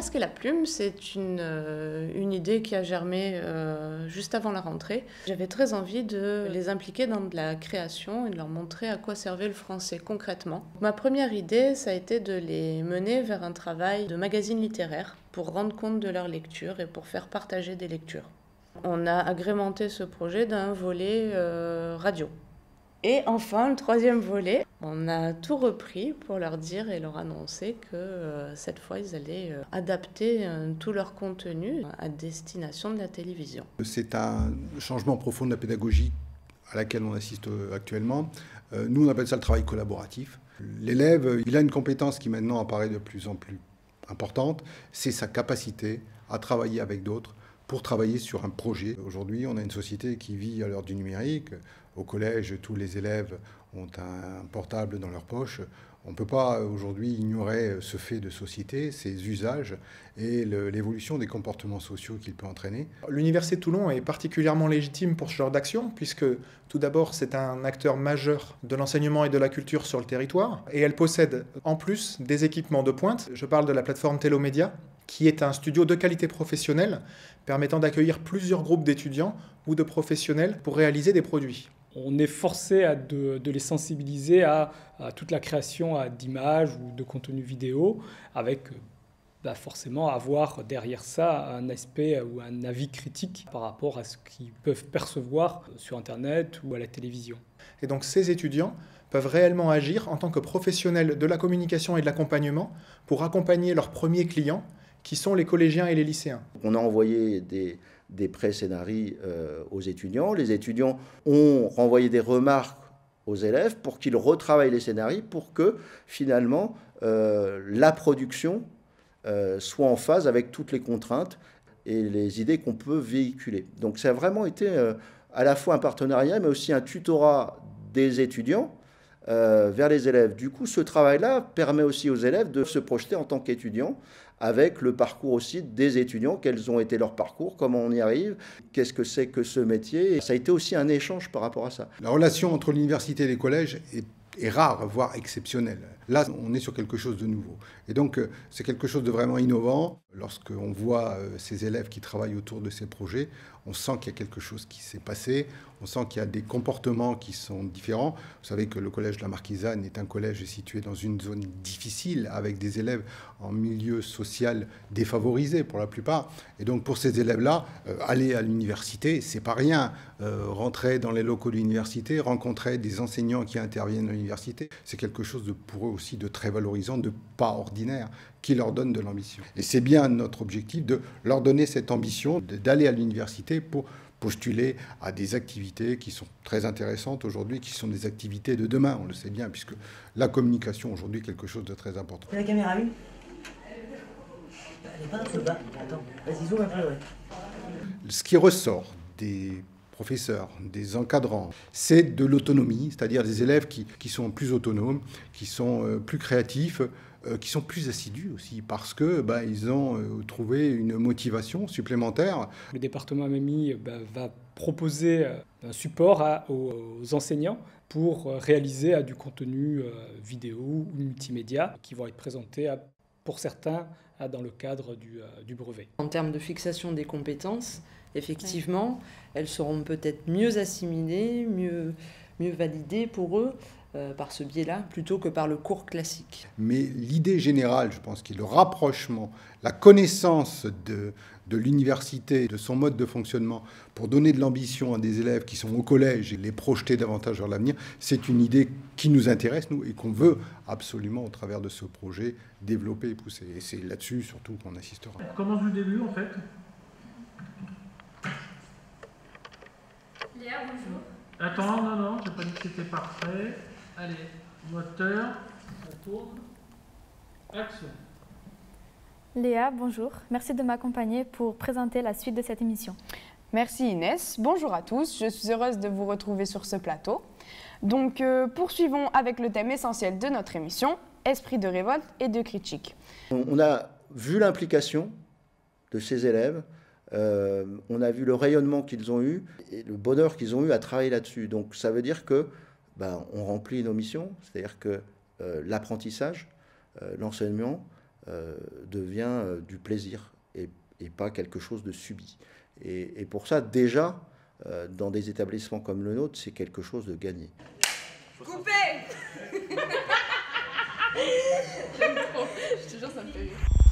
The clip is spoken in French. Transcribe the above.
masque et la plume, c'est une idée qui a germé juste avant la rentrée. J'avais très envie de les impliquer dans de la création et de leur montrer à quoi servait le français concrètement. Ma première idée, ça a été de les mener vers un travail de magazine littéraire pour rendre compte de leur lecture et pour faire partager des lectures. On a agrémenté ce projet d'un volet radio. Et enfin, le troisième volet, on a tout repris pour leur dire et leur annoncer que cette fois, ils allaient adapter tout leur contenu à destination de la télévision. C'est un changement profond de la pédagogie à laquelle on assiste actuellement. Nous, on appelle ça le travail collaboratif. L'élève, il a une compétence qui maintenant apparaît de plus en plus importante, c'est sa capacité à travailler avec d'autres pour travailler sur un projet. Aujourd'hui, on a une société qui vit à l'heure du numérique. Au collège, tous les élèves ont un portable dans leur poche. On ne peut pas aujourd'hui ignorer ce fait de société, ses usages et l'évolution des comportements sociaux qu'il peut entraîner. L'Université de Toulon est particulièrement légitime pour ce genre d'action, puisque tout d'abord c'est un acteur majeur de l'enseignement et de la culture sur le territoire, et elle possède en plus des équipements de pointe. Je parle de la plateforme Télomédia, qui est un studio de qualité professionnelle permettant d'accueillir plusieurs groupes d'étudiants ou de professionnels pour réaliser des produits. On est forcé de les sensibiliser à toute la création d'images ou de contenu vidéo, avec forcément avoir derrière ça un aspect ou un avis critique par rapport à ce qu'ils peuvent percevoir sur Internet ou à la télévision. Et donc ces étudiants peuvent réellement agir en tant que professionnels de la communication et de l'accompagnement pour accompagner leurs premiers clients, qui sont les collégiens et les lycéens. On a envoyé des pré-scénarii aux étudiants. Les étudiants ont renvoyé des remarques aux élèves pour qu'ils retravaillent les scénarios pour que finalement la production soit en phase avec toutes les contraintes et les idées qu'on peut véhiculer. Donc ça a vraiment été à la fois un partenariat mais aussi un tutorat des étudiants vers les élèves. Du coup, ce travail-là permet aussi aux élèves de se projeter en tant qu'étudiants avec le parcours aussi des étudiants, quels ont été leurs parcours, comment on y arrive, qu'est-ce que c'est que ce métier. Et ça a été aussi un échange par rapport à ça. La relation entre l'université et les collèges est rare, voire exceptionnelle. Là, on est sur quelque chose de nouveau. Et donc, c'est quelque chose de vraiment innovant. Lorsqu'on voit ces élèves qui travaillent autour de ces projets, on sent qu'il y a quelque chose qui s'est passé, on sent qu'il y a des comportements qui sont différents. Vous savez que le collège de la Marquisane est un collège situé dans une zone difficile, avec des élèves en milieu social défavorisé pour la plupart. Et donc, pour ces élèves-là, aller à l'université, c'est pas rien. Rentrer dans les locaux de l'université, rencontrer des enseignants qui interviennent à l'université, c'est quelque chose pour eux aussi de très valorisant, de pas ordinaire, qui leur donne de l'ambition. Et c'est bien notre objectif de leur donner cette ambition, d'aller à l'université pour postuler à des activités qui sont très intéressantes aujourd'hui, qui sont des activités de demain, on le sait bien, puisque la communication aujourd'hui est quelque chose de très important. La caméra 1 elle n'est pas dans le bas. Attends, vas-y, zoom un peu, ouais. Ce qui ressort des professeurs, des encadrants, c'est de l'autonomie, c'est-à-dire des élèves qui sont plus autonomes, qui sont plus créatifs, qui sont plus assidus aussi, parce que ils ont trouvé une motivation supplémentaire. Le département MMI va proposer un support aux enseignants pour réaliser du contenu vidéo ou multimédia qui vont être présentés pour certains dans le cadre du brevet. En termes de fixation des compétences, effectivement, elles seront peut-être mieux assimilées, mieux validées pour eux par ce biais-là, plutôt que par le cours classique. Mais l'idée générale, je pense, qui est le rapprochement, la connaissance de l'université, de son mode de fonctionnement, pour donner de l'ambition à des élèves qui sont au collège et les projeter davantage vers l'avenir, c'est une idée qui nous intéresse, nous, et qu'on veut absolument, au travers de ce projet, développer et pousser. Et c'est là-dessus, surtout, qu'on insistera. On commence du début, en fait. Léa, bonjour. Attends, non, j'ai pas dit que c'était parfait. Allez, moteur, ça tourne. Action. Léa, bonjour. Merci de m'accompagner pour présenter la suite de cette émission. Merci Inès. Bonjour à tous. Je suis heureuse de vous retrouver sur ce plateau. Donc, poursuivons avec le thème essentiel de notre émission, esprit de révolte et de critique. On a vu l'implication de ces élèves. On a vu le rayonnement qu'ils ont eu et le bonheur qu'ils ont eu à travailler là-dessus. Donc ça veut dire que on remplit nos missions, c'est-à-dire que l'apprentissage, l'enseignement devient du plaisir et pas quelque chose de subi. Et pour ça, déjà, dans des établissements comme le nôtre, c'est quelque chose de gagné. Coupé. Je te jure, ça me fait rire.